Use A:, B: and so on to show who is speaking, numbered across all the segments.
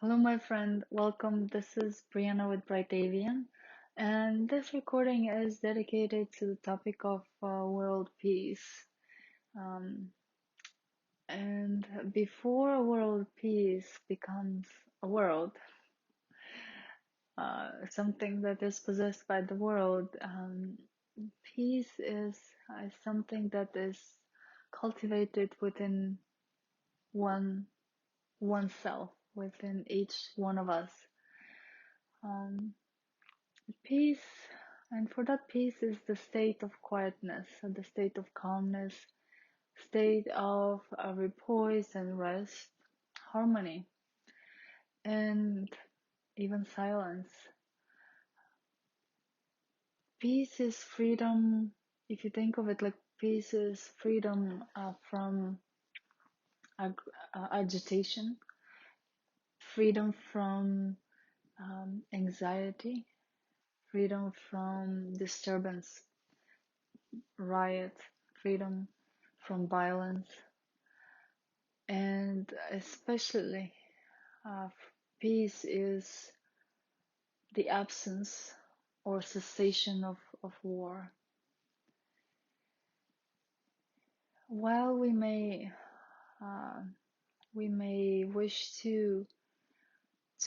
A: Hello, my friend. Welcome. This is Brianna with Bright Avian, and this recording is dedicated to the topic of world peace. Um, and before world peace becomes a world, something that is possessed by the world, peace is something that is cultivated within one oneself, within each one of us. Um, Peace, and for that peace is the state of quietness, the state of calmness, state of repose and rest, harmony, and even silence. Peace is freedom. If you think of it like peace is freedom from agitation, freedom from anxiety, freedom from disturbance, riot, freedom from violence, and especially uh, peace is the absence or cessation of war. While uh, we may wish to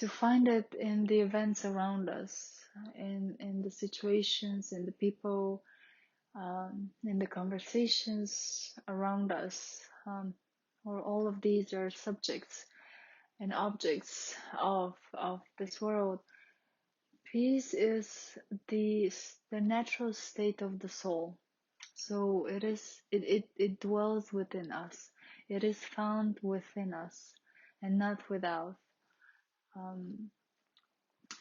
A: find it in the events around us, in the situations, in the people, in the conversations around us, or all of these are subjects and objects of this world. Peace is the natural state of the soul. So it dwells within us. It is found within us and not without. Um,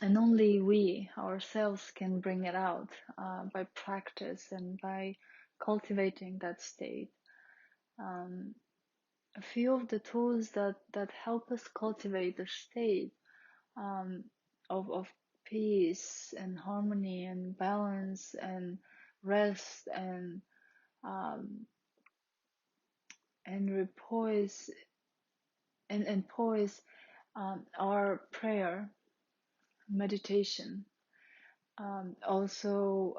A: and only we ourselves can bring it out by practice and by cultivating that state. Um, a few of the tools that help us cultivate the state um, of peace and harmony and balance and rest um, and repose and poise are prayer, meditation, also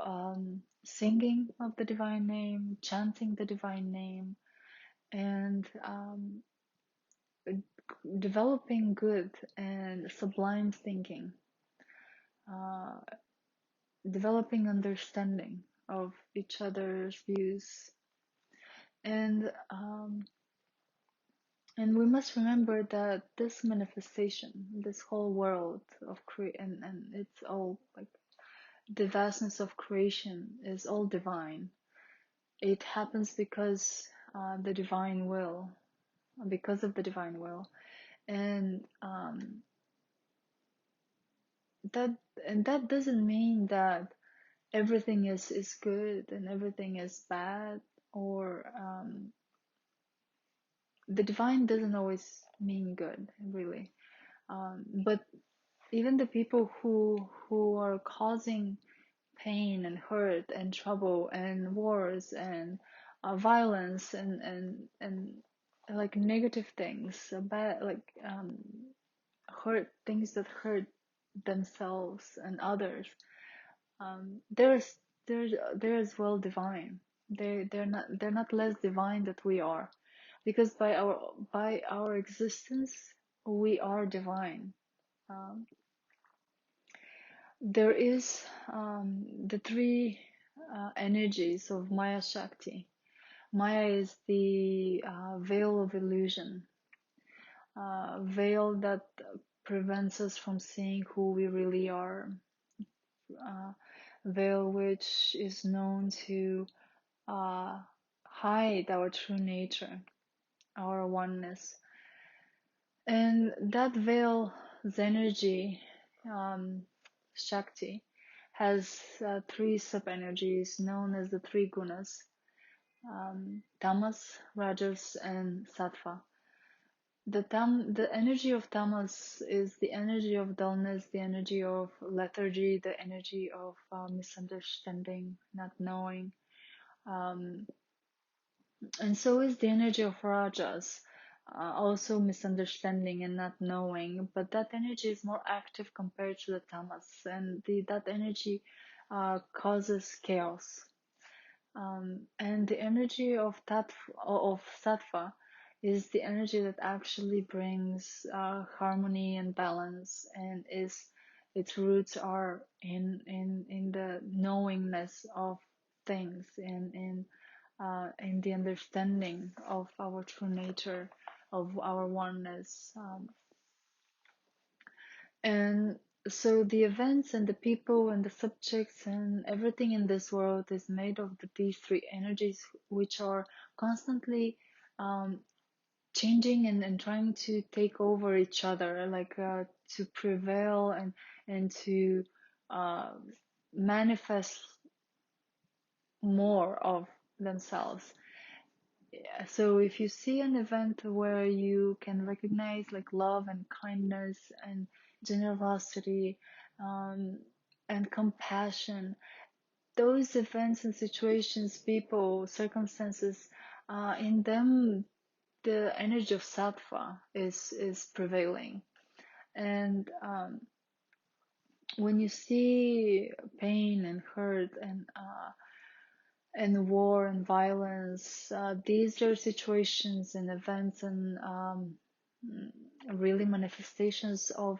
A: singing of the divine name, chanting the divine name, and developing good and sublime thinking, uh, developing understanding of each other's views, and and we must remember that this manifestation, this whole world of and it's all like the vastness of creation is all divine. It happens because the divine will, because of the divine will, and that that doesn't mean that everything is good and everything is bad, or the divine doesn't always mean good, really. But even the people who are causing pain and hurt and trouble and wars and violence and like negative things, bad like hurt things that hurt themselves and others. There's they're as well divine. They're not less divine that we are, because by our existence we are divine. Um, there is the three energies of Maya Shakti. Maya is the veil of illusion, veil that prevents us from seeing who we really are, uh, veil which is known to uh, hide our true nature, our oneness. And that veil's energy, um, Shakti, has three sub-energies known as the three gunas, tamas, rajas, and sattva. The energy of tamas is the energy of dullness, the energy of lethargy, the energy of misunderstanding, not knowing. Um, and so is the energy of rajas, also misunderstanding and not knowing, but that energy is more active compared to the tamas, and that energy causes chaos. And the energy of sattva is the energy that actually brings harmony and balance, and its roots are in the knowingness of things, in the understanding of our true nature, of our oneness. And so the events and the people and the subjects and everything in this world is made of these three energies, which are constantly um, changing and trying to take over each other, like to prevail and to uh, manifest more of themselves. So if you see an event where you can recognize like love and kindness and generosity, um, and compassion, those events and situations, people, circumstances, in them the energy of sattva is prevailing. And when you see pain and hurt and war and violence, these are situations and events and really manifestations of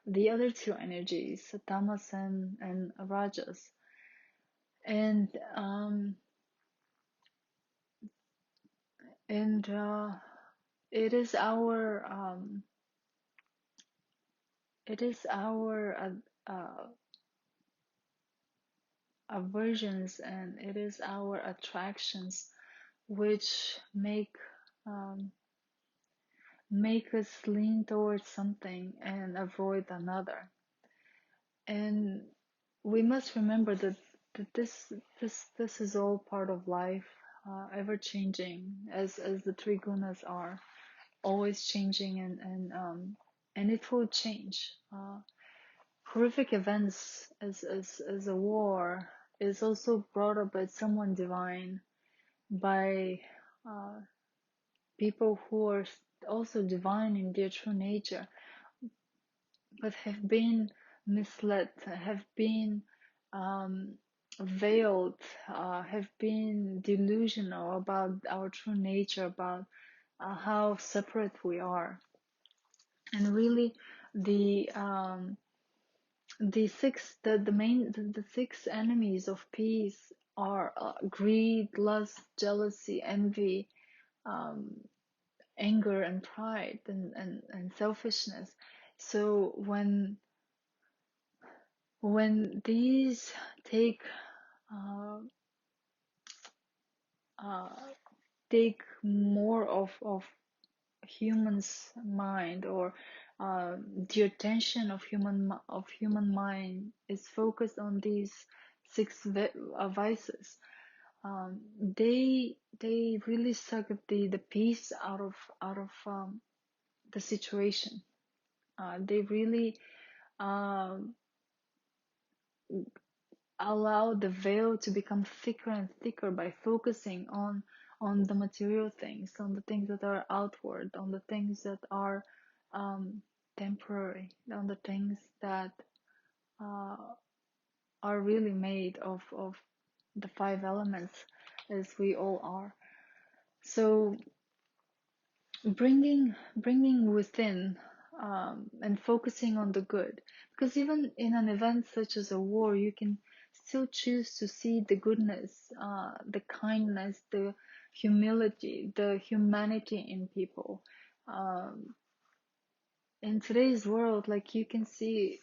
A: the other two energies, tamas and rajas. And and it is our aversions, and it is our attractions which um, make us lean towards something and avoid another. And we must remember that this is all part of life, ever changing, as the three gunas are always changing, and it will change. Horrific events as a war is also brought up by someone divine, by uh, people who are also divine in their true nature, but have been misled, have been um, veiled, have been delusional about our true nature, about how separate we are. And really, the six enemies of peace are greed, lust, jealousy, envy, um, anger, and pride, and selfishness. So when these take uh, uh, take more of human's mind, or the attention of human mind is focused on these six vices, they really suck the peace out of the situation. They really um, allow the veil to become thicker and thicker by focusing on the material things, on the things that are outward, on the things that are temporary, on the things that uh, are really made of the five elements, as we all are. So bringing within, and focusing on the good, because even in an event such as a war, you can still choose to see the goodness, the kindness, the humility, the humanity in people. In today's world, like, you can see,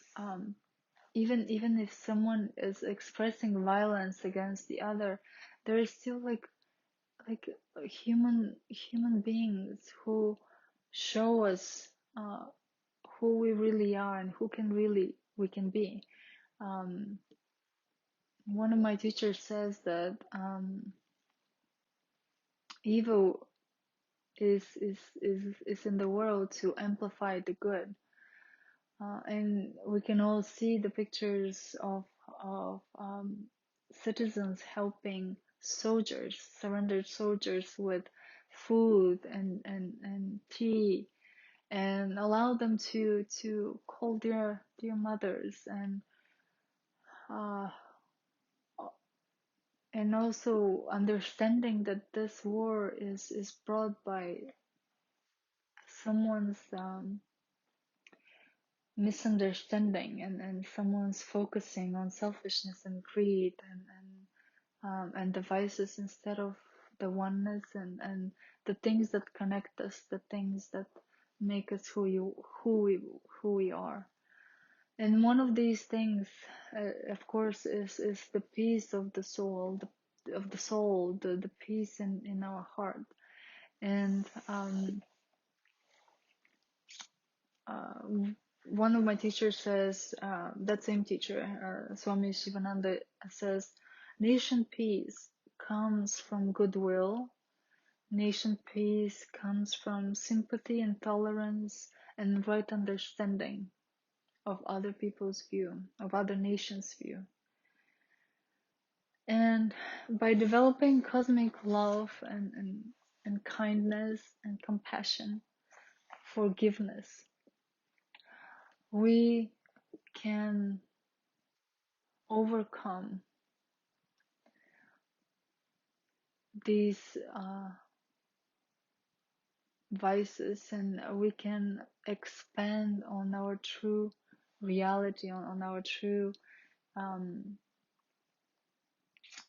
A: even if someone is expressing violence against the other, there is still like human beings who show us who we really are and who we can be. Um, One of my teachers says that evil is in the world to amplify the good, and we can all see the pictures of citizens helping soldiers, surrendered soldiers, with food and tea, and allow them to call their mothers, uh, and also understanding that this war is brought by someone's misunderstanding, and someone's focusing on selfishness and greed and devices instead of the oneness and the things that connect us, the things that make us who we are. And one of these things, of course, is the peace of the soul, the peace in our heart. And one of my teachers says, that same teacher, Swami Shivananda, says, nation peace comes from goodwill. Nation peace comes from sympathy and tolerance and right understanding of other people's view, of other nations' view. And by developing cosmic love and kindness and compassion, forgiveness, we can overcome these vices, and we can expand on our true reality, on our true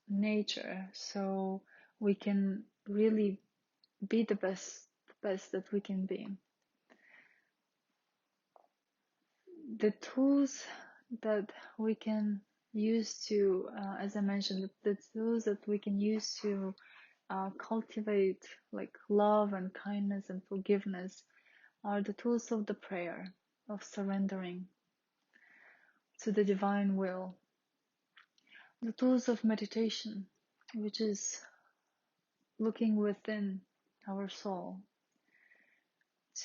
A: nature, so we can really be the best that we can be. The tools that we can use to, as I mentioned, the tools that we can use to cultivate like love and kindness and forgiveness are the tools of the prayer, of surrendering to the divine will, the tools of meditation, which is looking within our soul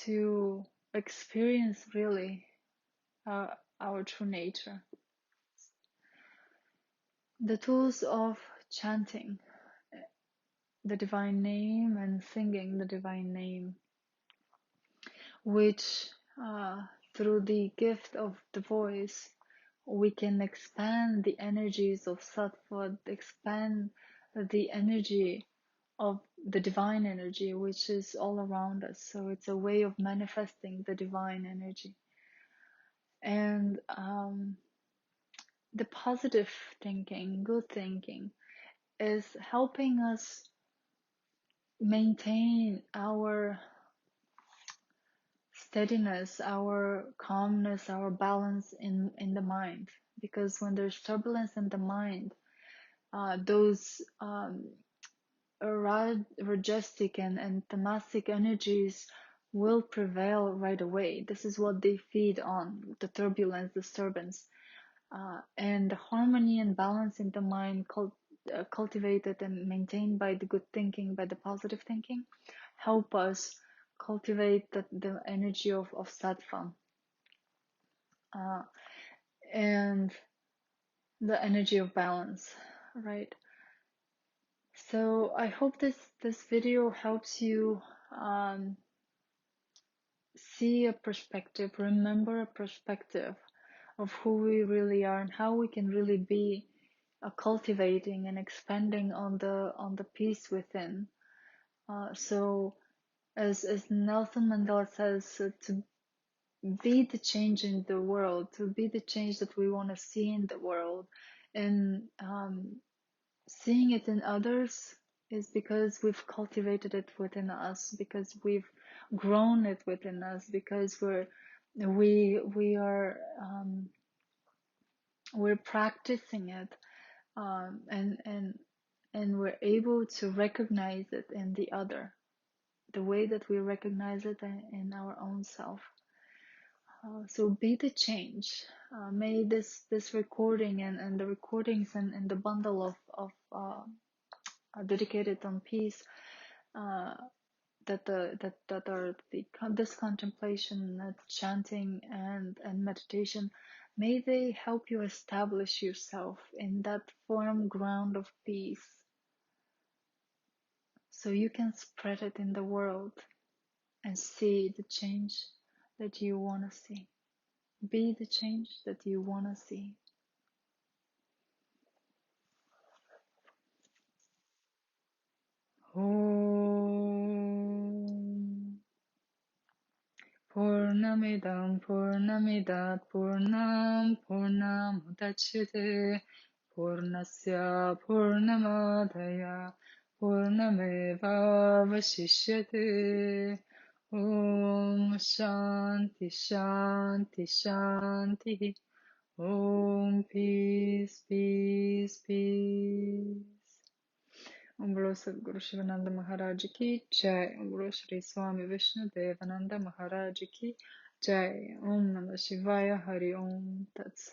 A: to experience really our true nature, the tools of chanting the divine name and singing the divine name, which through the gift of the voice we can expand the energies of sattva, expand the energy of the divine energy which is all around us. So it's a way of manifesting the divine energy. And the positive thinking, good thinking, is helping us maintain our steadiness, our calmness, our balance in the mind. Because when there's turbulence in the mind, those rajestic and tamasic energies will prevail right away. This is what they feed on, the turbulence, disturbance. And the harmony and balance in the mind cultivated and maintained by the good thinking, by the positive thinking, help us cultivate the energy of sattva and the energy of balance, right? So I hope this video helps you see a perspective, remember a perspective of who we really are and how we can really be cultivating and expanding on the peace within. So as Nelson Mandela says, to be the change in the world, to be the change that we want to see in the world, and seeing it in others is because we've cultivated it within us, because we've grown it within us, because we're practicing it, and we're able to recognize it in the other, the way that we recognize it in our own self. So be the change. May this recording and the recordings and the bundle of dedicated on peace, that are this contemplation, chanting and meditation, may they help you establish yourself in that firm ground of peace, so you can spread it in the world and see the change that you want to see. Be the change that you want to see. Om Purnamidam Purnamidat Purnam Purnamudachyate Purnasya Purnamadaya Purnameva Vashishyate Om Shanti Shanti Shanti Om Peace Peace Peace. Om Bolo Sadguru Shivananda Maharaj Ki Jai. Om Bolo Shri Swami Vishnu Devananda Maharaj Ki Jai. Om Namah Shivaya Hari Om Tats.